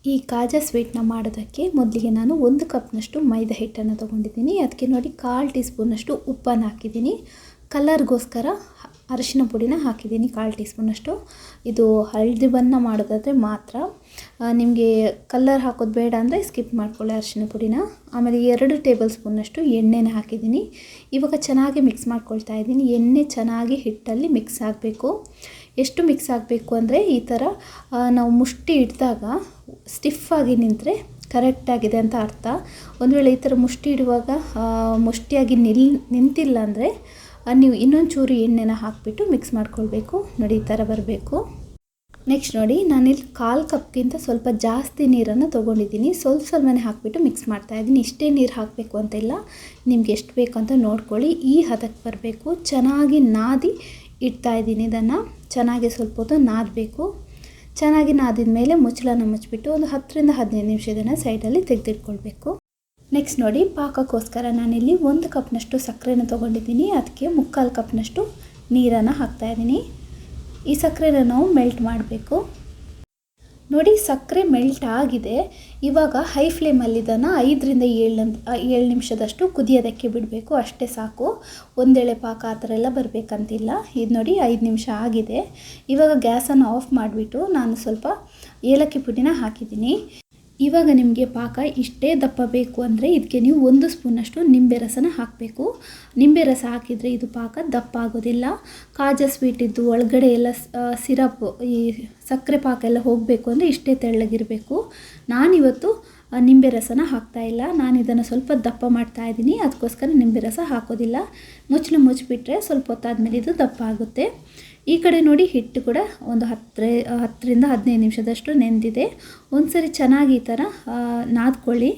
ಈ ಕಾಜಾ ಸ್ವೀಟ್ನ ಮಾಡೋದಕ್ಕೆ ಮೊದಲಿಗೆ ನಾನು 1 ಕಪ್ನಷ್ಟು ಮೈದಾ ಹಿಟ್ಟನ್ನು ತೊಗೊಂಡಿದ್ದೀನಿ. ಅದಕ್ಕೆ ನೋಡಿ 1/4 ಟೀ ಸ್ಪೂನಷ್ಟು ಉಪ್ಪನ್ನು ಹಾಕಿದ್ದೀನಿ. ಕಲರ್ಗೋಸ್ಕರ ಅರಿಶಿನ ಪುಡಿನ ಹಾಕಿದ್ದೀನಿ 1/4 ಟೀ ಸ್ಪೂನಷ್ಟು. ಇದು ಹಳದಿ ಬಣ್ಣ ಮಾಡೋದಾದರೆ ಮಾತ್ರ, ನಿಮಗೆ ಕಲರ್ ಹಾಕೋದು ಬೇಡ ಅಂದರೆ ಸ್ಕಿಪ್ ಮಾಡ್ಕೊಳ್ಳಿ ಅರಿಶಿನ ಪುಡಿನ. ಆಮೇಲೆ 2 ಟೇಬಲ್ ಸ್ಪೂನಷ್ಟು ಎಣ್ಣೆನ ಹಾಕಿದ್ದೀನಿ. ಇವಾಗ ಚೆನ್ನಾಗಿ ಮಿಕ್ಸ್ ಮಾಡ್ಕೊಳ್ತಾ ಇದ್ದೀನಿ. ಎಣ್ಣೆ ಚೆನ್ನಾಗಿ ಹಿಟ್ಟಲ್ಲಿ ಮಿಕ್ಸ್ ಆಗಬೇಕು. ಎಷ್ಟು ಮಿಕ್ಸ್ ಆಗಬೇಕು ಅಂದರೆ ಈ ಥರ ನಾವು ಮುಷ್ಟಿ ಇಡಿದಾಗ ಸ್ಟಿಫಾಗಿ ನಿಂತರೆ ಕರೆಕ್ಟಾಗಿದೆ ಅಂತ ಅರ್ಥ. ಒಂದು ವೇಳೆ ಈ ಥರ ಮುಷ್ಟಿ ಇಡುವಾಗ ಮುಷ್ಟಿಯಾಗಿ ನಿಂತಿಲ್ಲ ಅಂದರೆ ನೀವು ಇನ್ನೊಂದು ಚೂರು ಎಣ್ಣೆನ ಹಾಕಿಬಿಟ್ಟು ಮಿಕ್ಸ್ ಮಾಡ್ಕೊಳ್ಬೇಕು. ನೋಡಿ ಈ ಥರ ಬರಬೇಕು. ನೆಕ್ಸ್ಟ್ ನೋಡಿ, ನಾನಿಲ್ಲಿ 1/4 ಕಪ್ಗಿಂತ ಸ್ವಲ್ಪ ಜಾಸ್ತಿ ನೀರನ್ನು ತೊಗೊಂಡಿದ್ದೀನಿ. ಸ್ವಲ್ಪನೇ ಹಾಕಿಬಿಟ್ಟು ಮಿಕ್ಸ್ ಮಾಡ್ತಾಯಿದ್ದೀನಿ. ಇಷ್ಟೇ ನೀರು ಹಾಕಬೇಕು ಅಂತಿಲ್ಲ, ನಿಮ್ಗೆ ಎಷ್ಟು ಬೇಕು ಅಂತ ನೋಡ್ಕೊಳ್ಳಿ. ಈ ಹದಕ್ಕೆ ಬರಬೇಕು. ಚೆನ್ನಾಗಿ ನಾದಿ ಇಡ್ತಾಯಿದ್ದೀನಿ. ಇದನ್ನು ಚೆನ್ನಾಗಿ ಸ್ವಲ್ಪ ಹೊತ್ತು ನಾದಬೇಕು. ಚೆನ್ನಾಗಿ ನಾದಿದ ಮೇಲೆ ಮುಚ್ಚಳನ ಮುಚ್ಚಿಬಿಟ್ಟು ಒಂದು 10 ರಿಂದ 15 ನಿಮಿಷ ಇದನ್ನು ಸೈಡಲ್ಲಿ ತೆಗೆದಿಟ್ಕೊಳ್ಬೇಕು. ನೆಕ್ಸ್ಟ್ ನೋಡಿ, ಪಾಕಕ್ಕೋಸ್ಕರ ನಾನಿಲ್ಲಿ 1 ಕಪ್ನಷ್ಟು ಸಕ್ಕರೆನ ತೊಗೊಂಡಿದ್ದೀನಿ. ಅದಕ್ಕೆ 3/4 ಕಪ್ನಷ್ಟು ನೀರನ್ನು ಹಾಕ್ತಾಯಿದ್ದೀನಿ. ಈ ಸಕ್ಕರೆನ ನಾವು ಮೆಲ್ಟ್ ಮಾಡಬೇಕು. ನೋಡಿ, ಸಕ್ಕರೆ ಮೆಲ್ಟ್ ಆಗಿದೆ. ಇವಾಗ ಹೈ ಫ್ಲೇಮಲ್ಲಿ ಇದನ್ನು 5 ರಿಂದ 7 ನಿಮಿಷದಷ್ಟು ಕುದಿಯೋದಕ್ಕೆ ಬಿಡಬೇಕು. ಅಷ್ಟೇ ಸಾಕು. ಒಂದೆಳೆ ಪಾಕ ಆ ಥರ ಎಲ್ಲ ಬರಬೇಕಂತಿಲ್ಲ. ಇದು ನೋಡಿ 5 ನಿಮಿಷ ಆಗಿದೆ. ಇವಾಗ ಗ್ಯಾಸನ್ನು ಆಫ್ ಮಾಡಿಬಿಟ್ಟು ನಾನು ಸ್ವಲ್ಪ ಏಲಕ್ಕಿ ಪುಡಿನ ಹಾಕಿದ್ದೀನಿ. ಇವಾಗ ನಿಮಗೆ ಪಾಕ ಇಷ್ಟೇ ದಪ್ಪ ಬೇಕು ಅಂದರೆ ಇದಕ್ಕೆ ನೀವು 1 ಸ್ಪೂನಷ್ಟು ನಿಂಬೆ ರಸನ ಹಾಕಬೇಕು. ನಿಂಬೆ ರಸ ಹಾಕಿದರೆ ಇದು ಪಾಕ ದಪ್ಪ ಆಗೋದಿಲ್ಲ. ಕಾಜಾ ಸ್ವೀಟ್ ಇದ್ದು ಒಳಗಡೆ ಎಲ್ಲ ಸಿರಪ್, ಈ ಸಕ್ಕರೆ ಪಾಕ ಎಲ್ಲ ಹೋಗಬೇಕು ಅಂದರೆ ಇಷ್ಟೇ ತೆಳ್ಳಗಿರಬೇಕು. ನಾನಿವತ್ತು ನಿಂಬೆ ರಸನ ಹಾಕ್ತಾಯಿಲ್ಲ. ನಾನು ಇದನ್ನು ಸ್ವಲ್ಪ ದಪ್ಪ ಮಾಡ್ತಾಯಿದ್ದೀನಿ. ಅದಕ್ಕೋಸ್ಕರ ನಿಂಬೆ ರಸ ಹಾಕೋದಿಲ್ಲ. ಮುಚ್ಚಳ ಮುಚ್ಚಿಬಿಟ್ರೆ ಸ್ವಲ್ಪ ಹೊತ್ತಾದಮೇಲೆ ಇದು ದಪ್ಪ ಆಗುತ್ತೆ. ಈ ಕಡೆ ನೋಡಿ, ಹಿಟ್ಟು ಕೂಡ ಒಂದು 10 ರಿಂದ 15 ನಿಮಿಷದಷ್ಟು ನೆಂದಿದೆ. ಒಂದ್ಸರಿ ಚೆನ್ನಾಗಿ ಈ ಥರ ನಾದ್ಕೊಳ್ಳಿ.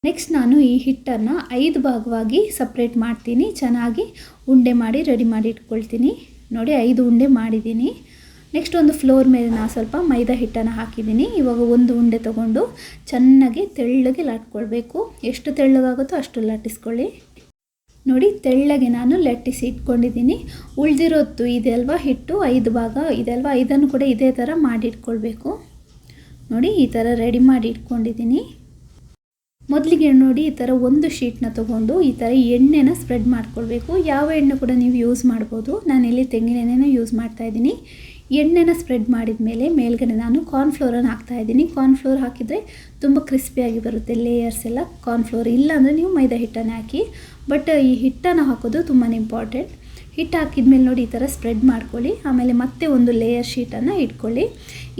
ನೆಕ್ಸ್ಟ್ ನಾನು ಈ ಹಿಟ್ಟನ್ನು 5 ಭಾಗವಾಗಿ ಸಪ್ರೇಟ್ ಮಾಡ್ತೀನಿ. ಚೆನ್ನಾಗಿ ಉಂಡೆ ಮಾಡಿ ರೆಡಿ ಮಾಡಿ ಇಟ್ಕೊಳ್ತೀನಿ. ನೋಡಿ 5 ಉಂಡೆ ಮಾಡಿದ್ದೀನಿ. ನೆಕ್ಸ್ಟ್ ಒಂದು ಫ್ಲೋರ್ ಮೇಲೆ ನಾನು ಸ್ವಲ್ಪ ಮೈದಾ ಹಿಟ್ಟನ್ನು ಹಾಕಿದ್ದೀನಿ. ಇವಾಗ ಒಂದು ಉಂಡೆ ತೊಗೊಂಡು ಚೆನ್ನಾಗಿ ತೆಳ್ಳಗೆ ಲಟ್ಕೊಳ್ಬೇಕು. ಎಷ್ಟು ತೆಳ್ಳಗಾಗುತ್ತೋ ಅಷ್ಟು ಲಟ್ಟಿಸ್ಕೊಳ್ಳಿ. ನೋಡಿ, ತೆಳ್ಳಗೆ ನಾನು ಲಟ್ಟಿಸಿ ಇಟ್ಕೊಂಡಿದ್ದೀನಿ. ಉಳಿದಿರೋದು ಇದೆ ಅಲ್ವಾ ಹಿಟ್ಟು, 5 ಭಾಗ ಇದೆ ಅಲ್ವಾ, ಇದನ್ನು ಕೂಡ ಇದೇ ಥರ ಮಾಡಿ ಇಟ್ಕೊಳ್ಬೇಕು. ನೋಡಿ ಈ ಥರ ರೆಡಿ ಮಾಡಿ ಇಟ್ಕೊಂಡಿದ್ದೀನಿ. ಮೊದಲಿಗೆ ನೋಡಿ, ಈ ಥರ ಒಂದು ಶೀಟ್ನ ತೊಗೊಂಡು ಈ ಥರ ಎಣ್ಣೆನ ಸ್ಪ್ರೆಡ್ ಮಾಡ್ಕೊಳ್ಬೇಕು. ಯಾವ ಎಣ್ಣೆ ಕೂಡ ನೀವು ಯೂಸ್ ಮಾಡ್ಬೋದು. ನಾನಿಲ್ಲಿ ತೆಂಗಿನ ಎಣ್ಣೆನ ಯೂಸ್ ಮಾಡ್ತಾಯಿದ್ದೀನಿ. ಎಣ್ಣೆನ ಸ್ಪ್ರೆಡ್ ಮಾಡಿದ ಮೇಲೆ ಮೇಲ್ಗಡೆ ನಾನು ಕಾರ್ನ್ಫ್ಲೋರನ್ನು ಹಾಕ್ತಾಯಿದ್ದೀನಿ. ಕಾರ್ನ್ಫ್ಲೋರ್ ಹಾಕಿದರೆ ತುಂಬ ಕ್ರಿಸ್ಪಿಯಾಗಿ ಬರುತ್ತೆ ಲೇಯರ್ಸ್ ಎಲ್ಲ. ಕಾರ್ನ್ಫ್ಲೋರ್ ಇಲ್ಲ ಅಂದರೆ ನೀವು ಮೈದಾ ಹಿಟ್ಟನ್ನು ಹಾಕಿ. ಬಟ್ ಈ ಹಿಟ್ಟನ್ನು ಹಾಕೋದು ತುಂಬಾ ಇಂಪಾರ್ಟೆಂಟ್. ಹಿಟ್ಟು ಹಾಕಿದ್ಮೇಲೆ ನೋಡಿ ಈ ಥರ ಸ್ಪ್ರೆಡ್ ಮಾಡ್ಕೊಳ್ಳಿ. ಆಮೇಲೆ ಮತ್ತೆ ಒಂದು ಲೇಯರ್ ಶೀಟನ್ನು ಇಟ್ಕೊಳ್ಳಿ.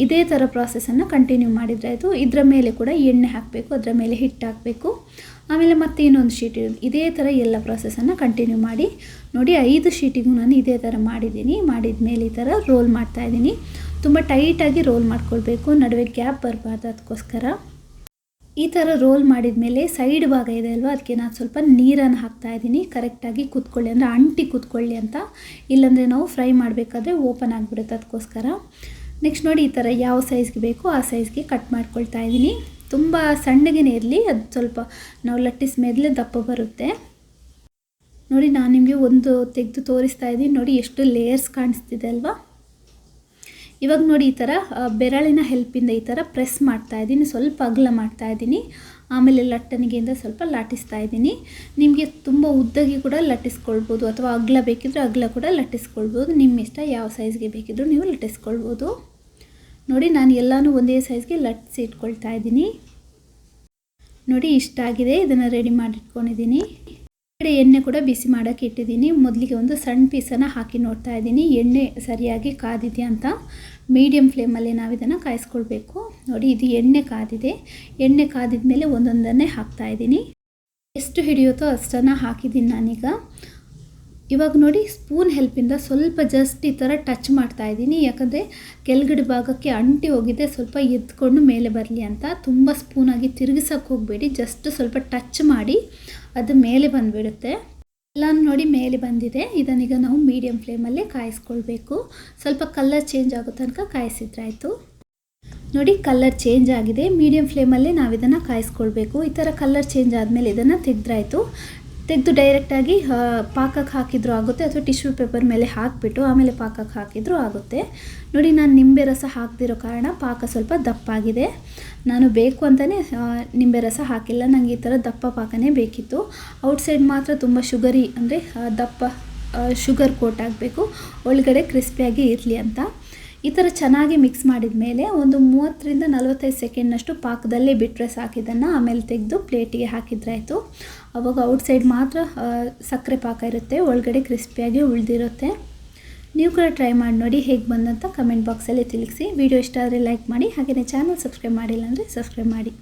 ಇದೇ ಥರ ಪ್ರಾಸೆಸನ್ನು ಕಂಟಿನ್ಯೂ ಮಾಡಿದರೆ ಆಯಿತು. ಇದರ ಮೇಲೆ ಕೂಡ ಎಣ್ಣೆ ಹಾಕಬೇಕು, ಅದರ ಮೇಲೆ ಹಿಟ್ಟು ಹಾಕಬೇಕು. ಆಮೇಲೆ ಮತ್ತೆ ಇನ್ನೊಂದು ಶೀಟ್ ಇರೋದು. ಇದೇ ಥರ ಎಲ್ಲ ಪ್ರಾಸೆಸನ್ನು ಕಂಟಿನ್ಯೂ ಮಾಡಿ. ನೋಡಿ 5 ಶೀಟಿಗೂ ನಾನು ಇದೇ ಥರ ಮಾಡಿದ್ದೀನಿ. ಮಾಡಿದ ಮೇಲೆ ಈ ಥರ ರೋಲ್ ಮಾಡ್ತಾಯಿದ್ದೀನಿ. ತುಂಬ ಟೈಟಾಗಿ ರೋಲ್ ಮಾಡ್ಕೊಳ್ಬೇಕು, ನಡುವೆ ಗ್ಯಾಪ್ ಬರಬಾರ್ದು. ಅದಕ್ಕೋಸ್ಕರ ಈ ಥರ ರೋಲ್ ಮಾಡಿದ ಮೇಲೆ ಸೈಡ್ ಭಾಗ ಇದೆ ಅಲ್ವಾ, ಅದಕ್ಕೆ ನಾನು ಸ್ವಲ್ಪ ನೀರನ್ನು ಹಾಕ್ತಾಯಿದ್ದೀನಿ. ಕರೆಕ್ಟಾಗಿ ಕೂತ್ಕೊಳ್ಳಿ, ಅಂದರೆ ಅಂಟಿ ಕೂತ್ಕೊಳ್ಳಿ ಅಂತ. ಇಲ್ಲಾಂದರೆ ನಾವು ಫ್ರೈ ಮಾಡಬೇಕಾದ್ರೆ ಓಪನ್ ಆಗಿಬಿಡುತ್ತೆ. ಅದಕ್ಕೋಸ್ಕರ ನೆಕ್ಸ್ಟ್ ನೋಡಿ, ಈ ಥರ ಯಾವ ಸೈಜ್ಗೆ ಬೇಕೋ ಆ ಸೈಜ್ಗೆ ಕಟ್ ಮಾಡ್ಕೊಳ್ತಾ ಇದ್ದೀನಿ. ತುಂಬ ಸಣ್ಣಗೇ ಇರಲಿ, ಅದು ಸ್ವಲ್ಪ ನಾವು ಲಟ್ಟಿಸ್ ಮೇಲೆ ದಪ್ಪ ಬರುತ್ತೆ. ನೋಡಿ, ನಾನು ನಿಮಗೆ ಒಂದು ತೆಗೆದು ತೋರಿಸ್ತಾ ಇದ್ದೀನಿ. ನೋಡಿ ಎಷ್ಟು ಲೇಯರ್ಸ್ ಕಾಣಿಸ್ತಿದೆ ಅಲ್ವಾ. ಇವಾಗ ನೋಡಿ, ಈ ಥರ ಬೆರಳಿನ ಹೆಲ್ಪಿಂದ ಈ ಥರ ಪ್ರೆಸ್ ಮಾಡ್ತಾಯಿದ್ದೀನಿ. ಸ್ವಲ್ಪ ಅಗಲ ಮಾಡ್ತಾಯಿದ್ದೀನಿ. ಆಮೇಲೆ ಲಟ್ಟಣಿಗೆಯಿಂದ ಸ್ವಲ್ಪ ಲಟ್ಟಿಸ್ತಾ ಇದ್ದೀನಿ. ನಿಮಗೆ ತುಂಬ ಉದ್ದಗೆ ಕೂಡ ಲಟ್ಟಿಸ್ಕೊಳ್ಬೋದು, ಅಥವಾ ಅಗಲ ಬೇಕಿದ್ದರೆ ಅಗಲ ಕೂಡ ಲಟ್ಟಿಸ್ಕೊಳ್ಬೋದು. ನಿಮ್ಮ ಇಷ್ಟ, ಯಾವ ಸೈಜ್ಗೆ ಬೇಕಿದ್ದರೂ ನೀವು ಲಟ್ಟಿಸ್ಕೊಳ್ಬೋದು. ನೋಡಿ, ನಾನು ಎಲ್ಲನೂ ಒಂದೇ ಸೈಜ್ಗೆ ಲಟ್ಟಿಸಿ ಇಟ್ಕೊಳ್ತಾ ಇದ್ದೀನಿ. ನೋಡಿ ಇಷ್ಟ ಆಗಿದೆ. ಇದನ್ನು ರೆಡಿ ಮಾಡಿಟ್ಕೊಂಡಿದ್ದೀನಿ. ಕಡೆ ಎಣ್ಣೆ ಕೂಡ ಬಿಸಿ ಮಾಡೋಕ್ಕೆ ಇಟ್ಟಿದ್ದೀನಿ. ಮೊದಲಿಗೆ ಒಂದು ಸಣ್ಣ ಪೀಸನ್ನು ಹಾಕಿ ನೋಡ್ತಾ ಇದ್ದೀನಿ, ಎಣ್ಣೆ ಸರಿಯಾಗಿ ಕಾದಿದೆಯಾ ಅಂತ. ಮೀಡಿಯಮ್ ಫ್ಲೇಮಲ್ಲಿ ನಾವು ಇದನ್ನು ಕಾಯಿಸ್ಕೊಳ್ಬೇಕು. ನೋಡಿ, ಇದು ಎಣ್ಣೆ ಕಾದಿದೆ. ಎಣ್ಣೆ ಕಾದಿದ ಮೇಲೆ ಒಂದೊಂದನ್ನೇ ಹಾಕ್ತಾಯಿದ್ದೀನಿ. ಎಷ್ಟು ಹಿಡಿಯುತ್ತೋ ಅಷ್ಟನ್ನು ಹಾಕಿದ್ದೀನಿ ನಾನೀಗ. ಇವಾಗ ನೋಡಿ, ಸ್ಪೂನ್ ಹೆಲ್ಪಿಂದ ಸ್ವಲ್ಪ ಜಸ್ಟ್ ಈ ಥರ ಟಚ್ ಮಾಡ್ತಾಯಿದ್ದೀನಿ. ಯಾಕಂದರೆ ಕೆಳಗಡೆ ಭಾಗಕ್ಕೆ ಅಂಟಿ ಹೋಗಿದೆ, ಸ್ವಲ್ಪ ಎತ್ಕೊಂಡು ಮೇಲೆ ಬರಲಿ ಅಂತ. ತುಂಬ ಸ್ಪೂನಾಗಿ ತಿರುಗಿಸೋಕ್ಕೆ ಹೋಗಬೇಡಿ. ಜಸ್ಟ್ ಸ್ವಲ್ಪ ಟಚ್ ಮಾಡಿ ಅದು ಮೇಲೆ ಬಂದುಬಿಡುತ್ತೆ. ಎಲ್ಲ ನೋಡಿ ಮೇಲೆ ಬಂದಿದೆ. ಇದನ್ನೀಗ ನಾವು ಮೀಡಿಯಮ್ ಫ್ಲೇಮಲ್ಲೇ ಕಾಯಿಸ್ಕೊಳ್ಬೇಕು. ಸ್ವಲ್ಪ ಕಲರ್ ಚೇಂಜ್ ಆಗೋ ತನಕ ಕಾಯಿಸಿದ್ರಾಯಿತು. ನೋಡಿ, ಕಲರ್ ಚೇಂಜ್ ಆಗಿದೆ. ಮೀಡಿಯಮ್ ಫ್ಲೇಮಲ್ಲೇ ನಾವು ಇದನ್ನು ಕಾಯಿಸ್ಕೊಳ್ಬೇಕು. ಈ ಥರ ಕಲರ್ ಚೇಂಜ್ ಆದಮೇಲೆ ಇದನ್ನು ತೆಗೆದ್ರಾಯಿತು. ತೆಗೆದು ಡೈರೆಕ್ಟಾಗಿ ಪಾಕಕ್ಕೆ ಹಾಕಿದರೂ ಆಗುತ್ತೆ, ಅಥವಾ ಟಿಶ್ಯೂ ಪೇಪರ್ ಮೇಲೆ ಹಾಕಿಬಿಟ್ಟು ಆಮೇಲೆ ಪಾಕಕ್ಕೆ ಹಾಕಿದರೂ ಆಗುತ್ತೆ. ನೋಡಿ, ನಾನು ನಿಂಬೆ ರಸ ಹಾಕ್ದಿರೋ ಕಾರಣ ಪಾಕ ಸ್ವಲ್ಪ ದಪ್ಪಾಗಿದೆ. ನಾನು ಬೇಕು ಅಂತಲೇ ನಿಂಬೆ ರಸ ಹಾಕಿಲ್ಲ, ನನಗೆ ಈ ಥರ ದಪ್ಪ ಪಾಕನೇ ಬೇಕಿತ್ತು. ಔಟ್ಸೈಡ್ ಮಾತ್ರ ತುಂಬ ಶುಗರಿ ಅಂದರೆ ದಪ್ಪ ಶುಗರ್ ಕೋಟ್ ಆಗಬೇಕು, ಒಳಗಡೆ ಕ್ರಿಸ್ಪಿಯಾಗಿ ಇರಲಿ ಅಂತ. ಈ ಥರ ಚೆನ್ನಾಗಿ ಮಿಕ್ಸ್ ಮಾಡಿದ ಮೇಲೆ ಒಂದು 30ರಿಂದ 45 ಸೆಕೆಂಡ್ನಷ್ಟು ಪಾಕದಲ್ಲೇ ಬಿಟ್ಟರೆ ಸಾಕಿದ್ದನ್ನು ಆಮೇಲೆ ತೆಗೆದು ಪ್ಲೇಟಿಗೆ ಹಾಕಿದ್ರೆ ಆಯಿತು. ಆವಾಗ ಔಟ್ಸೈಡ್ ಮಾತ್ರ ಸಕ್ಕರೆ ಪಾಕ ಇರುತ್ತೆ, ಒಳಗಡೆ ಕ್ರಿಸ್ಪಿಯಾಗಿ ಉಳಿದಿರುತ್ತೆ. ನೀವು ಕೂಡ ಟ್ರೈ ಮಾಡಿ ನೋಡಿ, ಹೇಗೆ ಬಂದಂತ ಕಮೆಂಟ್ ಬಾಕ್ಸಲ್ಲಿ ತಿಳಿಸಿ. ವಿಡಿಯೋ ಇಷ್ಟ ಆದರೆ ಲೈಕ್ ಮಾಡಿ, ಹಾಗೆಯೇ ಚಾನಲ್ ಸಬ್ಸ್ಕ್ರೈಬ್ ಮಾಡಿಲ್ಲ ಅಂದರೆ ಸಬ್ಸ್ಕ್ರೈಬ್ ಮಾಡಿ.